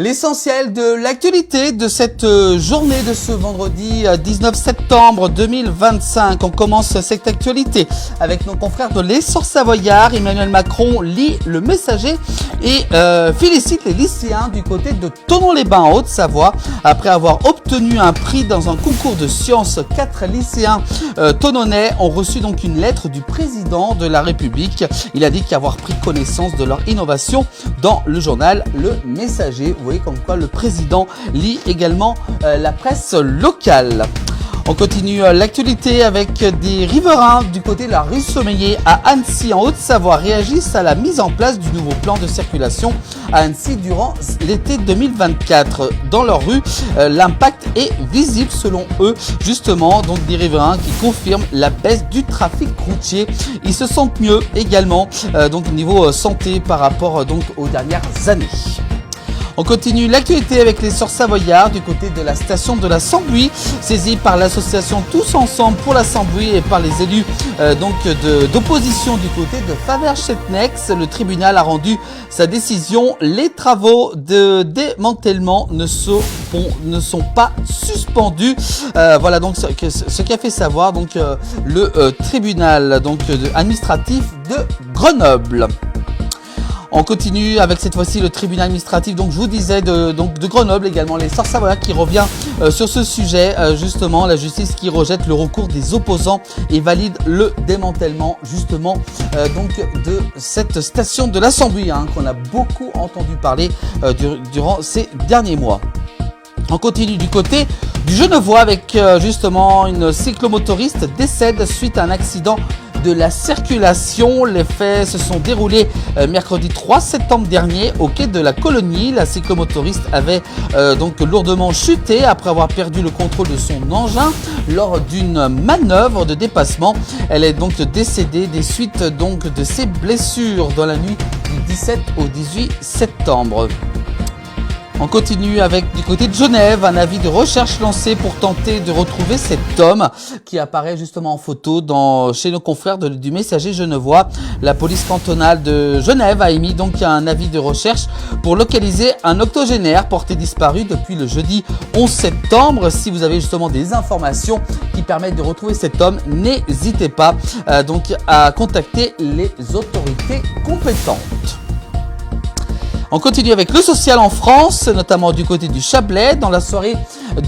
L'essentiel de l'actualité de cette journée de ce vendredi 19 septembre 2025. On commence cette actualité avec nos confrères de l'Essor Savoyard. Emmanuel Macron lit le messager et félicite les lycéens du côté de Thonon-les-Bains en Haute-Savoie. Après avoir obtenu un prix dans un concours de sciences, 4 lycéens thononnais ont reçu donc une lettre du président de la République. Il a dit qu'avoir pris connaissance de leur innovation dans le journal Le Messager. Vous voyez comme quoi le président lit également la presse locale. On continue l'actualité avec des riverains du côté de la rue Sommeillé à Annecy en Haute-Savoie réagissent à la mise en place du nouveau plan de circulation à Annecy durant l'été 2024. Dans leur rue, l'impact est visible selon eux, justement, donc des riverains qui confirment la baisse du trafic routier. Ils se sentent mieux également, donc au niveau santé par rapport donc aux dernières années. On continue l'actualité avec l'Essor Savoyard du côté de la station de la Sambouis, saisie par l'association Tous Ensemble pour la Sambouis et par les élus d'opposition du côté de Faverges-Chetnex. Le tribunal a rendu sa décision. Les travaux de démantèlement ne sont pas suspendus. Voilà donc ce qu'a fait savoir donc le tribunal administratif de Grenoble. On continue avec cette fois-ci le tribunal administratif, donc je vous disais de Grenoble également, l'Essor Savoyard qui revient sur ce sujet, justement la justice qui rejette le recours des opposants et valide le démantèlement justement de cette station de la Sambouis qu'on a beaucoup entendu parler durant ces derniers mois. On continue du côté du Genevois avec justement une cyclomotoriste décède suite à un accident de la circulation. Les faits se sont déroulés mercredi 3 septembre dernier au quai de la Colonie. La cyclomotoriste avait lourdement chuté après avoir perdu le contrôle de son engin lors d'une manœuvre de dépassement. Elle est donc décédée des suites de ses blessures dans la nuit du 17 au 18 septembre. On continue avec du côté de Genève, un avis de recherche lancé pour tenter de retrouver cet homme qui apparaît justement en photo chez nos confrères du Messager genevois. La police cantonale de Genève a émis donc un avis de recherche pour localiser un octogénaire porté disparu depuis le jeudi 11 septembre. Si vous avez justement des informations qui permettent de retrouver cet homme, n'hésitez pas à contacter les autorités compétentes. On continue avec le social en France, notamment du côté du Chablais. Dans la soirée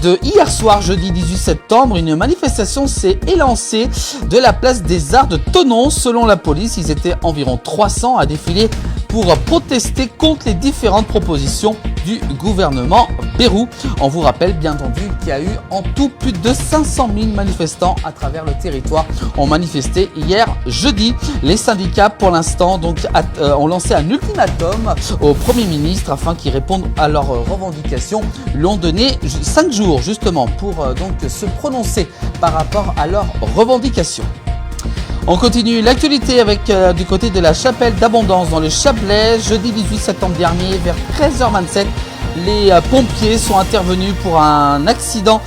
de hier soir, jeudi 18 septembre, une manifestation s'est élancée de la place des Arts de Thonon. Selon la police, ils étaient environ 300 à défiler pour protester contre les différentes propositions du gouvernement Bayrou. On vous rappelle bien entendu qu'il y a eu en tout plus de 500 000 manifestants à travers le territoire ont manifesté hier jeudi. Les syndicats pour l'instant ont lancé un ultimatum au Premier ministre afin qu'il réponde à leurs revendications. Ils lui ont donné 5 jours justement pour se prononcer par rapport à leurs revendications. On continue l'actualité avec du côté de la chapelle d'Abondance dans le Chablais. Jeudi 18 septembre dernier, vers 13h27, les pompiers sont intervenus pour un accident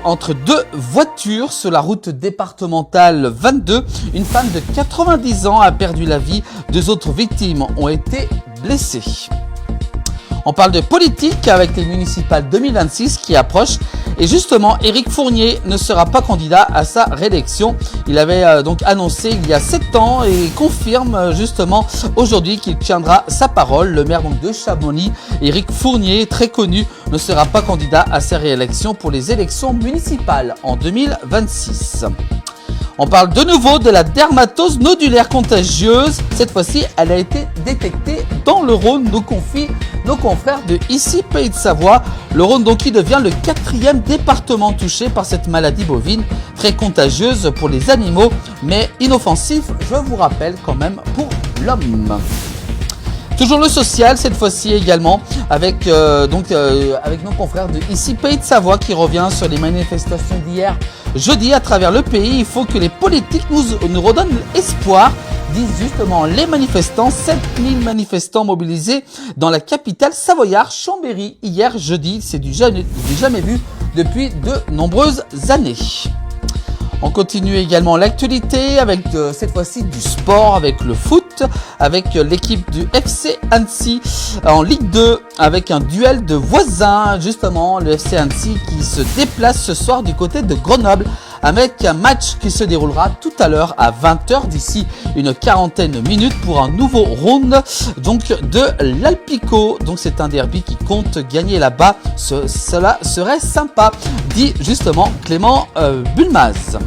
entre deux voitures sur la route départementale 22. Une femme de 90 ans a perdu la vie. 2 autres victimes ont été blessées. On parle de politique avec les municipales 2026 qui approchent. Et justement, Éric Fournier ne sera pas candidat à sa réélection. Il avait annoncé il y a 7 ans et confirme justement aujourd'hui qu'il tiendra sa parole. Le maire de Chamonix, Éric Fournier, très connu, ne sera pas candidat à sa réélection pour les élections municipales en 2026. On parle de nouveau de la dermatose nodulaire contagieuse. Cette fois-ci, elle a été détectée dans le Rhône, nous confient nos confrères de ici Pays de Savoie. Le Rhône donc qui devient le 4e département touché par cette maladie bovine, très contagieuse pour les animaux, mais inoffensive, je vous rappelle quand même, pour l'homme. Toujours le social, cette fois-ci également, avec nos confrères de ici Pays de Savoie qui revient sur les manifestations d'hier jeudi à travers le pays. Il faut que les politiques nous redonnent espoir, disent justement les manifestants. 7000 manifestants mobilisés dans la capitale savoyarde, Chambéry, hier jeudi. C'est du jamais vu depuis de nombreuses années. On continue également l'actualité avec cette fois-ci du sport, avec le foot. foot avec l'équipe du FC Annecy en Ligue 2 avec un duel de voisins. Justement, le FC Annecy qui se déplace ce soir du côté de Grenoble avec un match qui se déroulera tout à l'heure à 20h d'ici une quarantaine de minutes pour un nouveau round donc de l'Alpico. Donc c'est un derby qui compte gagner là-bas. Cela serait sympa, dit justement Clément Bulmaz.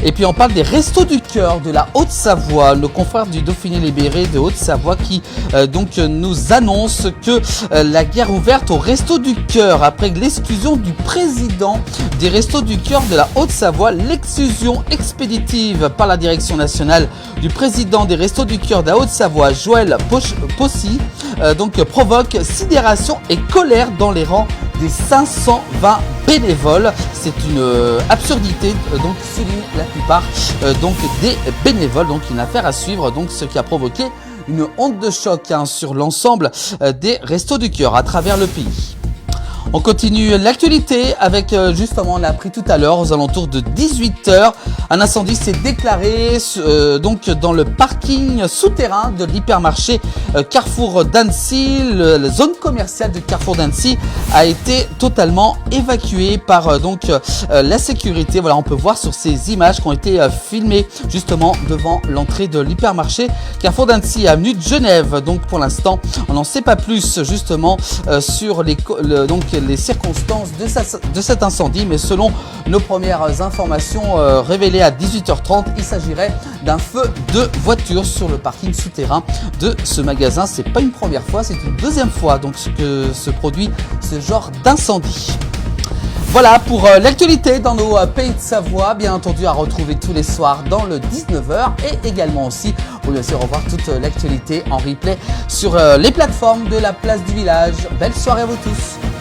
Et puis on parle des Restos du Cœur de la Haute-Savoie, le confrère du Dauphiné libéré de Haute-Savoie qui donc nous annonce que la guerre ouverte aux Restos du Cœur après l'exclusion du président des Restos du Cœur de la Haute-Savoie, l'exclusion expéditive par la direction nationale du président des Restos du Cœur de la Haute-Savoie, Joël Possy, donc provoque sidération et colère dans les rangs des 520 bénévoles. C'est une absurdité, donc souligne la plupart donc des bénévoles. Donc une affaire à suivre, donc ce qui a provoqué une onde de choc sur l'ensemble des Restos du Cœur à travers le pays. On continue l'actualité avec justement, on l'a appris tout à l'heure aux alentours de 18h. Un incendie s'est déclaré donc dans le parking souterrain de l'hypermarché Carrefour d'Annecy. La zone commerciale du Carrefour d'Annecy a été totalement évacuée par donc la sécurité. Voilà, on peut voir sur ces images qui ont été filmées justement devant l'entrée de l'hypermarché Carrefour d'Annecy, avenue de Genève. Donc pour l'instant, on n'en sait pas plus justement sur les circonstances de cet incendie, mais selon nos premières informations révélées à 18h30, il s'agirait d'un feu de voiture sur le parking souterrain de ce magasin. C'est pas une première fois, c'est une deuxième fois donc que se produit ce genre d'incendie. Voilà pour l'actualité dans nos pays de Savoie, bien entendu à retrouver tous les soirs dans le 19h et également aussi vous laissez revoir toute l'actualité en replay sur les plateformes de la place du village. Belle soirée à vous tous.